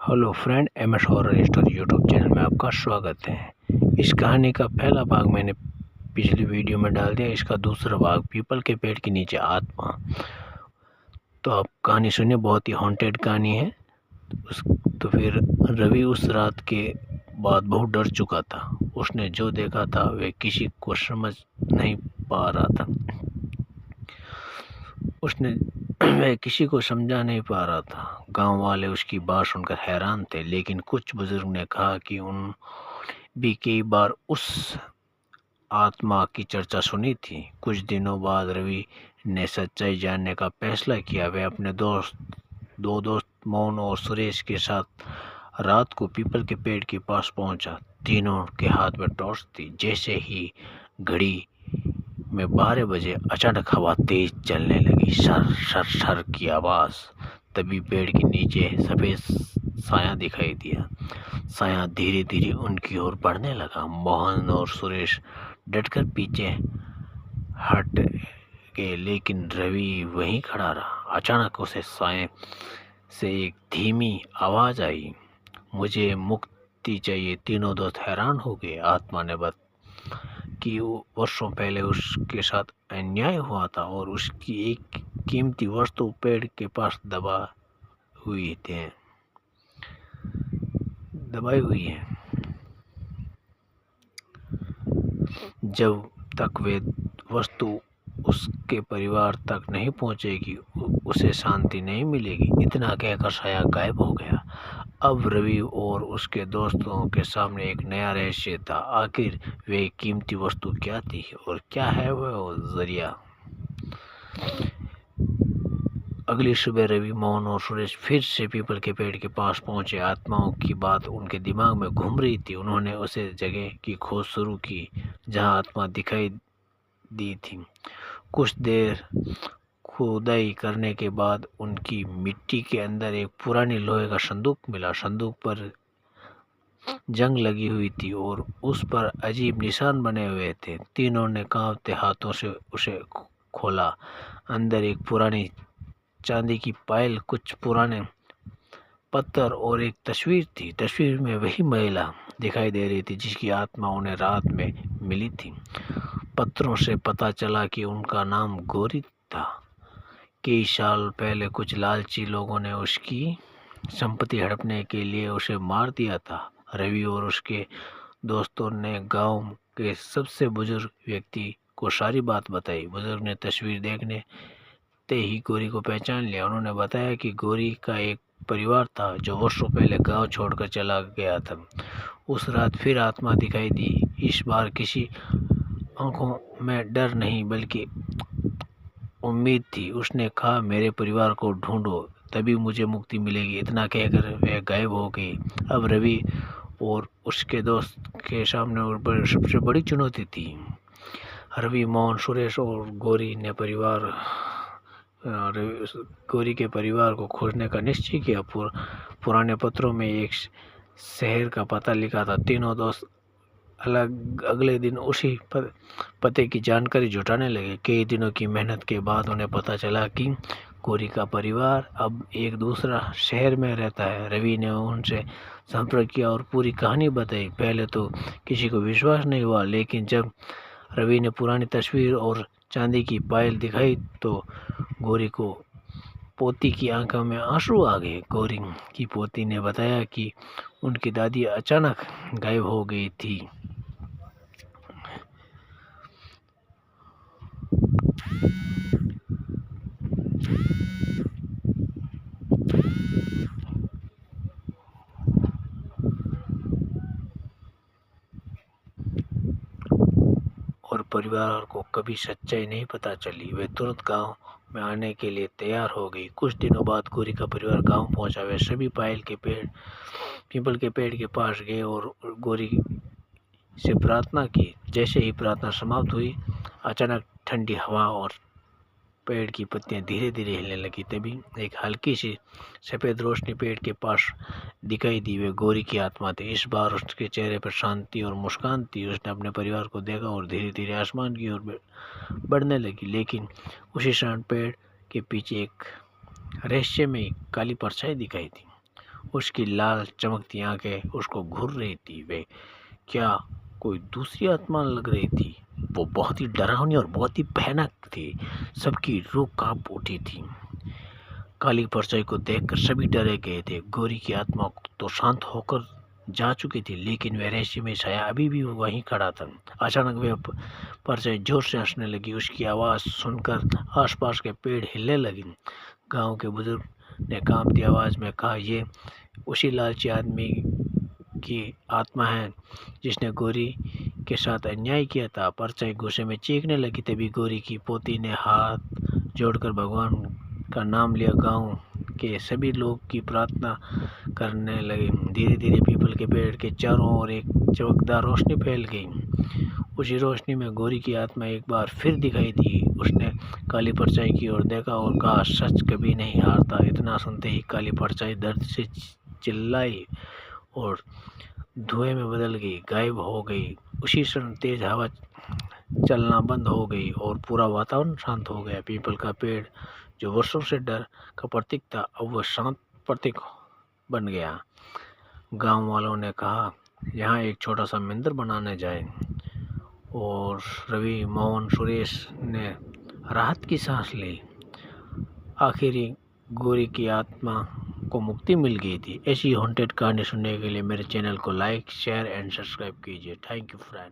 Hello friend, M S horror story YouTube channel में आपका स्वागत है। इस कहानी का पहला भाग मैंने पिछली वीडियो में डाल दिया। इसका दूसरा भाग पीपल के पेड़ के नीचे आत्मा। तो आप कहानी सुनिए, बहुत ही हॉन्टेड कहानी है। तो फिर रवि उस रात के बाद बहुत डर चुका था। उसने जो देखा था वह किसी को समझ नहीं पा रहा था। उसने वह किसी को समझा नहीं पा रहा था। गांव वाले उसकी बात सुनकर हैरान थे, लेकिन कुछ बुजुर्ग ने कहा कि उन भी कई बार उस आत्मा की चर्चा सुनी थी। कुछ दिनों बाद रवि ने सच्चाई जानने का फैसला किया। वह अपने दो दोस्त मोहन और सुरेश के साथ रात को पीपल के पेड़ के पास पहुंचा। तीनों के हाथ में टॉर्च थी। जैसे ही घड़ी में 12 बजे अचानक हवा तेज चलने लगी। सर सर सर की आवाज। तभी पेड़ के नीचे सफेद साया दिखाई दिया। साया धीरे धीरे उनकी ओर बढ़ने लगा। मोहन और सुरेश डटकर पीछे हट गए, लेकिन रवि वहीं खड़ा रहा। अचानक उसे साए से एक धीमी आवाज आई, मुझे मुक्ति चाहिए। तीनों दोस्त हैरान हो गए। आत्मा ने कि वर्षों पहले उसके साथ अन्याय हुआ था और उसकी एक कीमती वस्तु पेड़ के पास दबाई हुई है। जब तक वे वस्तु उसके परिवार तक नहीं पहुंचेगी, उसे शांति नहीं मिलेगी। इतना कहकर साया गायब हो गया। अब रवि और उसके दोस्तों के सामने एक नया रहस्य था। आखिर वे कीमती वस्तु क्या थी और क्या है वह जरिया। अगली सुबह रवि, मोहन और सुरेश फिर से पीपल के पेड़ के पास पहुंचे। आत्माओं की बात उनके दिमाग में घूम रही थी। उन्होंने उसे जगह की खोज शुरू की जहां आत्मा दिखाई दी थी। कुछ देर खुदाई करने के बाद उनकी मिट्टी के अंदर एक पुरानी लोहे का संदूक मिला। संदूक पर जंग लगी हुई थी और उस पर अजीब निशान बने हुए थे। तीनों ने कांपते हाथों से उसे खोला। अंदर एक पुरानी चांदी की पायल, कुछ पुराने पत्थर और एक तस्वीर थी। तस्वीर में वही महिला दिखाई दे रही थी जिसकी आत्मा उन्हें रात में मिली थी। पत्थरों से पता चला कि उनका नाम गौरी था। कई साल पहले कुछ लालची लोगों ने उसकी संपत्ति हड़पने के लिए उसे मार दिया था। रवि और उसके दोस्तों ने गांव के सबसे बुजुर्ग व्यक्ति को सारी बात बताई। बुजुर्ग ने तस्वीर देखने ते ही गौरी को पहचान लिया। उन्होंने बताया कि गौरी का एक परिवार था जो वर्षों पहले गांव छोड़कर चला गया था। उस रात फिर आत्मा दिखाई दी। इस बार किसी आंखों में डर नहीं बल्कि उम्मीद थी। उसने कहा, मेरे परिवार को ढूंढो, तभी मुझे मुक्ति मिलेगी। इतना कहकर वह गायब हो गई। अब रवि और उसके दोस्त के सामने सबसे बड़ी चुनौती थी। रवि, मोहन, सुरेश और गौरी के परिवार को खोजने का निश्चय किया। पुराने पत्रों में एक शहर का पता लिखा था। तीनों दोस्त अगले दिन उसी पते की जानकारी जुटाने लगे। कई दिनों की मेहनत के बाद उन्हें पता चला कि गौरी का परिवार अब एक दूसरा शहर में रहता है। रवि ने उनसे संपर्क किया और पूरी कहानी बताई। पहले तो किसी को विश्वास नहीं हुआ, लेकिन जब रवि ने पुरानी तस्वीर और चांदी की पायल दिखाई तो गौरी को पोती की आंखों में आंसू आ गए। गौरी की पोती ने बताया कि उनकी दादी अचानक गायब हो गई थी। और परिवार को कभी सच्चाई नहीं पता चली। वे तुरंत गांव में आने के लिए तैयार हो गई। कुछ दिनों बाद गौरी का परिवार गांव पहुंचा। वे सभी पीपल के पेड़ के पास गए और गौरी से प्रार्थना की। जैसे ही प्रार्थना समाप्त हुई, अचानक ठंडी हवा और पेड़ की पत्तियां धीरे धीरे हिलने लगी। तभी एक हल्की सी सफ़ेद रोशनी पेड़ के पास दिखाई दी। वे गौरी की आत्मा थी। इस बार उसके चेहरे पर शांति और मुस्कान थी। उसने अपने परिवार को देखा और धीरे धीरे आसमान की ओर बढ़ने लगी। लेकिन उसी क्षण पेड़ के पीछे एक रहस्यमयी काली परछाई दिखाई दी। उसकी लाल चमकती आंखें उसको घूर रही थी। वे क्या कोई दूसरी आत्मा लग रही थी? वो बहुत ही डरावनी और बहुत ही भयानक थी। सबकी रूह कांप उठी थी। काली परछाई को देखकर सभी डरे गए थे। गौरी की आत्मा तो शांत होकर जा चुकी थी, लेकिन वह रहस्यमय साया अभी भी वहीं खड़ा था। अचानक वह परछाई जोर से हंसने लगी। उसकी आवाज़ सुनकर आसपास के पेड़ हिलने लगे। गांव के बुजुर्ग ने कांपती आवाज़ में कहा, ये उसी लालची आदमी की आत्मा है जिसने गौरी के साथ अन्याय किया था। परछाई गुस्से में चीखने लगी। तभी गौरी की पोती ने हाथ जोड़कर भगवान का नाम लिया। गांव के सभी लोग की प्रार्थना करने लगे। धीरे धीरे पीपल के पेड़ के चारों ओर एक चमकदार रोशनी फैल गई। उसी रोशनी में गौरी की आत्मा एक बार फिर दिखाई दी। उसने काली परछाई की ओर देखा और कहा, सच कभी नहीं हारता। इतना सुनते ही काली परछाई दर्द से चिल्लाई और धुएं में बदल गई, गायब हो गई। उसी क्षण तेज हवा चलना बंद हो गई और पूरा वातावरण शांत हो गया। पीपल का पेड़ जो वर्षों से डर का प्रतीक था, अब वह शांत प्रतीक बन गया। गांव वालों ने कहा, यहाँ एक छोटा सा मंदिर बनाने जाए। और रवि, मोहन, सुरेश ने राहत की सांस ली। आखिर गौरी की आत्मा को मुक्ति मिल गई थी। ऐसी हॉन्टेड कहानी सुनने के लिए मेरे चैनल को लाइक, शेयर एंड सब्सक्राइब कीजिए। Thank you friend.